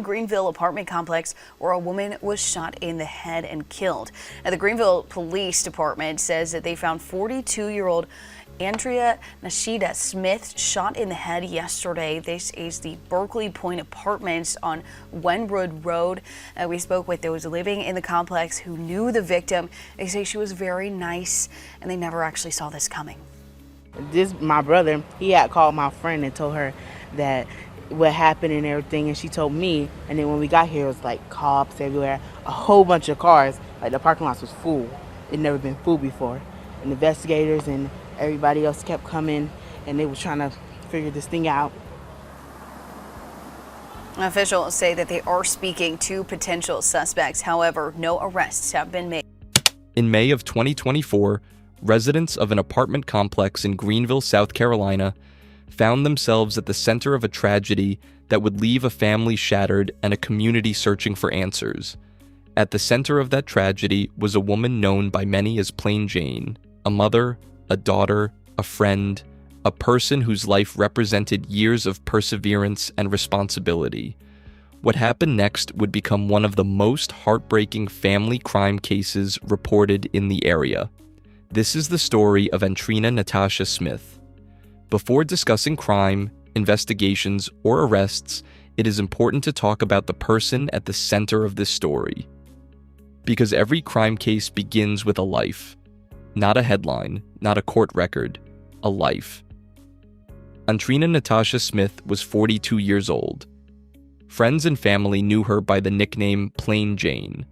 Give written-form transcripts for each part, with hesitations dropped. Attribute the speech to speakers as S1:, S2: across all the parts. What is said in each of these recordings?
S1: Greenville apartment complex where a woman was shot in the head and killed. Now, the Greenville Police Department says that they found 42-year-old Antrina Natasha Smith shot in the head yesterday. This is the Berkeley Point Apartments on Wenwood Road. We spoke with those living in the complex who knew the victim. They say she was very nice and they never actually saw this coming.
S2: My brother, he had called my friend and told her that what happened and everything, and she told me, and then when we got here it was like cops everywhere, a whole bunch of cars, like the parking lot was full. It never been full before, and investigators and everybody else kept coming and they were trying to figure this thing out.
S1: Officials say that they are speaking to potential suspects. However, no arrests have been made.
S3: In May of 2024, residents of an apartment complex in Greenville, South Carolina, found themselves at the center of a tragedy that would leave a family shattered and a community searching for answers. At the center of that tragedy was a woman known by many as Plain Jane, a mother, a daughter, a friend, a person whose life represented years of perseverance and responsibility. What happened next would become one of the most heartbreaking family crime cases reported in the area. This is the story of Antrina Natasha Smith. Before discussing crime, investigations, or arrests, it is important to talk about the person at the center of this story. Because every crime case begins with a life. Not a headline, not a court record, a life. Antrina Natasha Smith was 42 years old. Friends and family knew her by the nickname Plain Jane.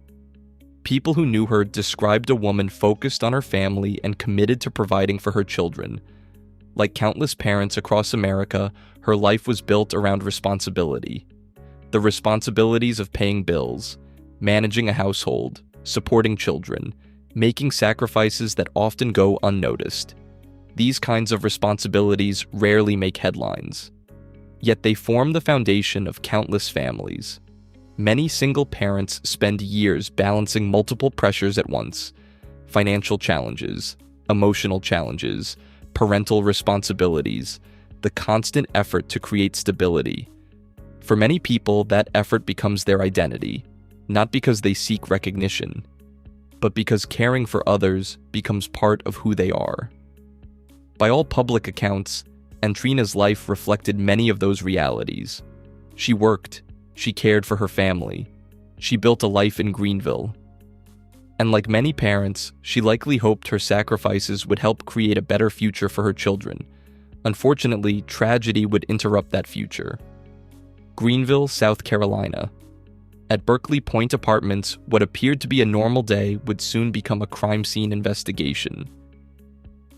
S3: People who knew her described a woman focused on her family and committed to providing for her children. Like countless parents across America, her life was built around responsibility. The responsibilities of paying bills, managing a household, supporting children, making sacrifices that often go unnoticed. These kinds of responsibilities rarely make headlines. Yet they form the foundation of countless families. Many single parents spend years balancing multiple pressures at once: financial challenges, emotional challenges, parental responsibilities, the constant effort to create stability. For many people, that effort becomes their identity, not because they seek recognition, but because caring for others becomes part of who they are. By all public accounts, Antrina's life reflected many of those realities. She worked, she cared for her family, she built a life in Greenville. And like many parents, she likely hoped her sacrifices would help create a better future for her children. Unfortunately, tragedy would interrupt that future. Greenville, South Carolina. At Berkeley Point Apartments, what appeared to be a normal day would soon become a crime scene investigation.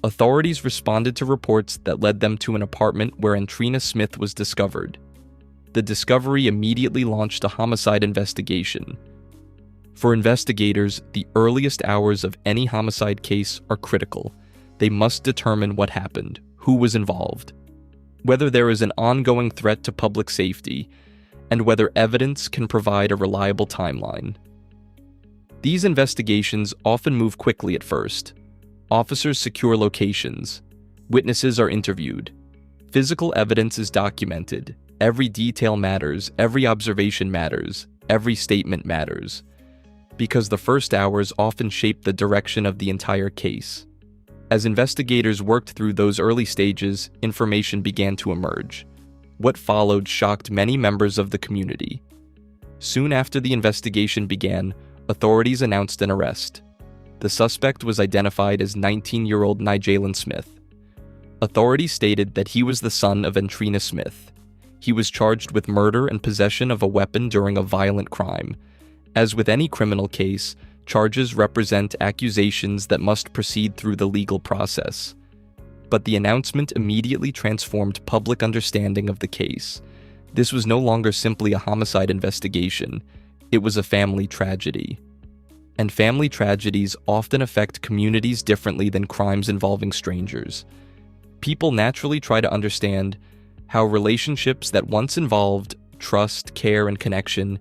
S3: Authorities responded to reports that led them to an apartment where Antrina Smith was discovered. The discovery immediately launched a homicide investigation. For investigators, the earliest hours of any homicide case are critical. They must determine what happened, who was involved, whether there is an ongoing threat to public safety, and whether evidence can provide a reliable timeline. These investigations often move quickly at first. Officers secure locations. Witnesses are interviewed. Physical evidence is documented. Every detail matters, every observation matters, every statement matters. Because the first hours often shape the direction of the entire case. As investigators worked through those early stages, information began to emerge. What followed shocked many members of the community. Soon after the investigation began, authorities announced an arrest. The suspect was identified as 19-year-old Nigel Smith. Authorities stated that he was the son of Antrina Smith. He was charged with murder and possession of a weapon during a violent crime. As with any criminal case, charges represent accusations that must proceed through the legal process. But the announcement immediately transformed public understanding of the case. This was no longer simply a homicide investigation. It was a family tragedy. And family tragedies often affect communities differently than crimes involving strangers. People naturally try to understand how relationships that once involved trust, care, and connection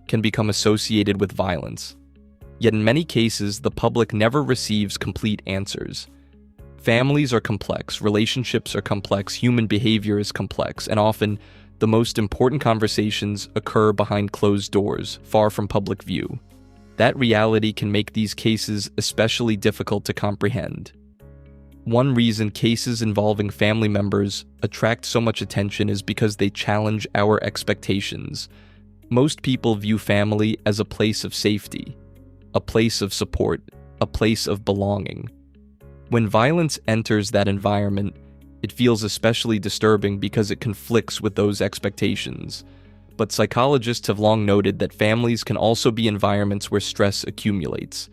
S3: can become associated with violence. Yet in many cases, the public never receives complete answers. Families are complex, relationships are complex, human behavior is complex, and often The most important conversations occur behind closed doors, far from public view. That reality can make these cases especially difficult to comprehend. One reason cases involving family members attract so much attention is because they challenge our expectations. Most people view family as a place of safety, a place of support, a place of belonging. When violence enters that environment, it feels especially disturbing because it conflicts with those expectations. But psychologists have long noted that families can also be environments where stress accumulates.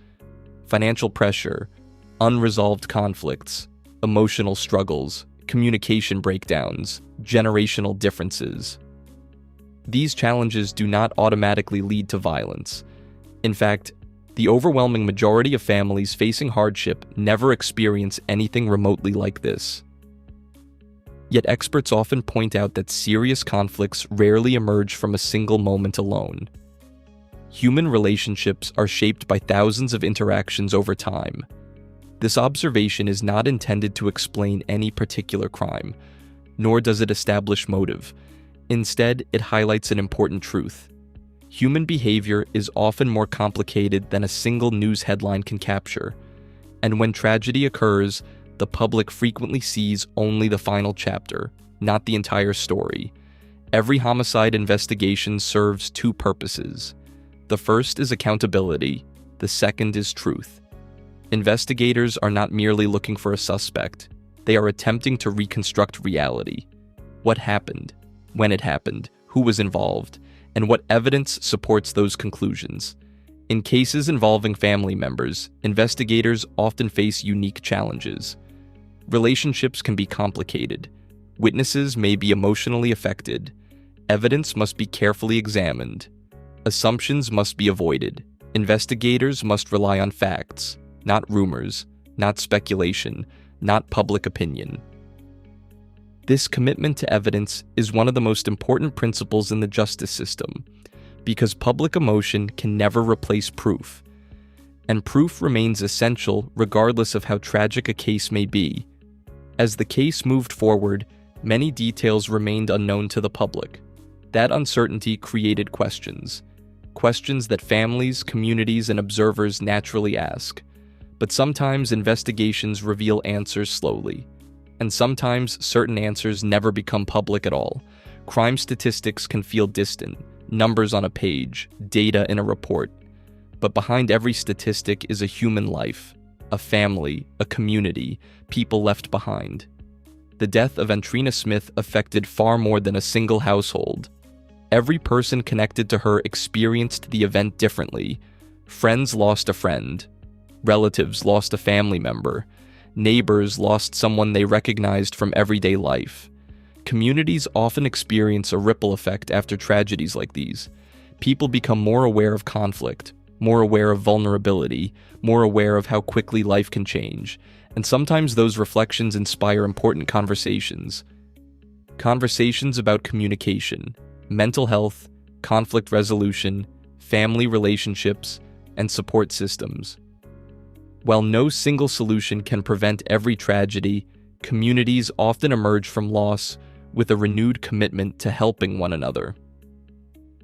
S3: Financial pressure, unresolved conflicts, emotional struggles, communication breakdowns, generational differences. These challenges do not automatically lead to violence. In fact, the overwhelming majority of families facing hardship never experience anything remotely like this. Yet experts often point out that serious conflicts rarely emerge from a single moment alone. Human relationships are shaped by thousands of interactions over time. This observation is not intended to explain any particular crime, nor does it establish motive. Instead, it highlights an important truth. Human behavior is often more complicated than a single news headline can capture, and when tragedy occurs, the public frequently sees only the final chapter, not the entire story. Every homicide investigation serves two purposes. The first is accountability, the second is truth. Investigators are not merely looking for a suspect, they are attempting to reconstruct reality. What happened, when it happened, who was involved, and what evidence supports those conclusions. In cases involving family members, investigators often face unique challenges. Relationships can be complicated. Witnesses may be emotionally affected. Evidence must be carefully examined. Assumptions must be avoided. Investigators must rely on facts, not rumors, not speculation, not public opinion. This commitment to evidence is one of the most important principles in the justice system, because public emotion can never replace proof. And proof remains essential regardless of how tragic a case may be. As the case moved forward, many details remained unknown to the public. That uncertainty created questions that families, communities, and observers naturally ask. But sometimes investigations reveal answers slowly, and sometimes certain answers never become public at all. Crime statistics can feel distant, numbers on a page, data in a report. But behind every statistic is a human life, a family, a community, people left behind. The death of Antrina Smith affected far more than a single household. Every person connected to her experienced the event differently. Friends lost a friend. Relatives lost a family member. Neighbors lost someone they recognized from everyday life. Communities often experience a ripple effect after tragedies like these. People become more aware of conflict, more aware of vulnerability, more aware of how quickly life can change, and sometimes those reflections inspire important conversations. Conversations about communication, mental health, conflict resolution, family relationships, and support systems. While no single solution can prevent every tragedy, communities often emerge from loss with a renewed commitment to helping one another.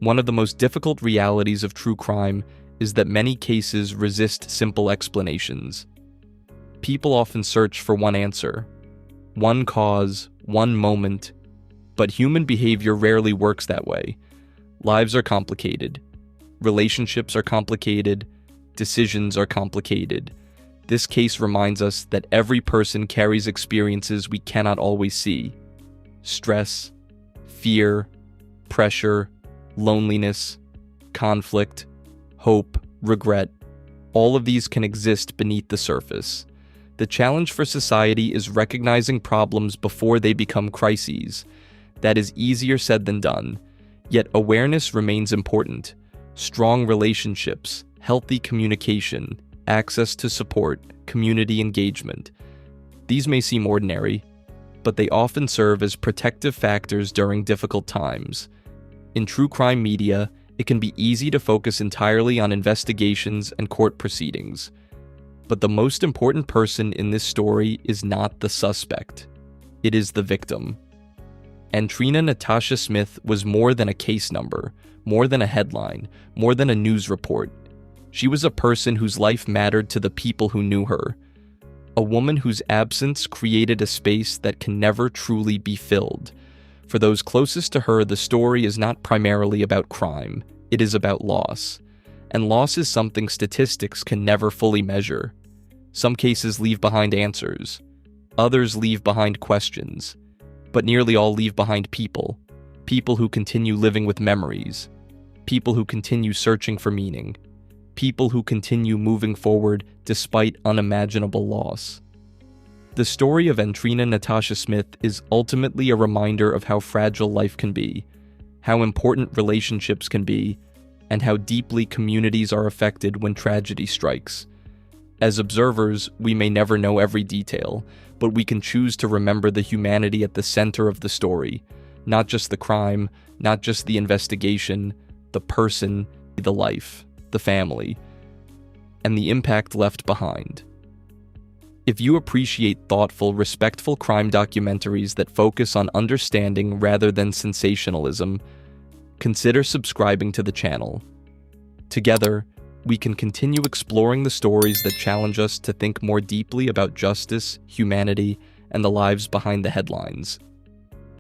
S3: One of the most difficult realities of true crime is that many cases resist simple explanations. People often search for one answer, one cause, one moment, but human behavior rarely works that way. Lives are complicated. Relationships are complicated. Decisions are complicated. This case reminds us that every person carries experiences we cannot always see. Stress, fear, pressure, loneliness, conflict, hope, regret. All of these can exist beneath the surface. The challenge for society is recognizing problems before they become crises. That is easier said than done, yet awareness remains important. Strong relationships, healthy communication, access to support, community engagement. These may seem ordinary, but they often serve as protective factors during difficult times. In true crime media, it can be easy to focus entirely on investigations and court proceedings. But the most important person in this story is not the suspect. It is the victim. Antrina Natasha Smith was more than a case number, more than a headline, more than a news report. She was a person whose life mattered to the people who knew her. A woman whose absence created a space that can never truly be filled. For those closest to her, the story is not primarily about crime. It is about loss. And loss is something statistics can never fully measure. Some cases leave behind answers. Others leave behind questions. But nearly all leave behind people. People who continue living with memories. People who continue searching for meaning. People who continue moving forward despite unimaginable loss. The story of Antrina Natasha Smith is ultimately a reminder of how fragile life can be, how important relationships can be, and how deeply communities are affected when tragedy strikes. As observers, we may never know every detail, but we can choose to remember the humanity at the center of the story, not just the crime, not just the investigation, the person, the life, the family, and the impact left behind. If you appreciate thoughtful, respectful crime documentaries that focus on understanding rather than sensationalism, consider subscribing to the channel. Together, we can continue exploring the stories that challenge us to think more deeply about justice, humanity, and the lives behind the headlines.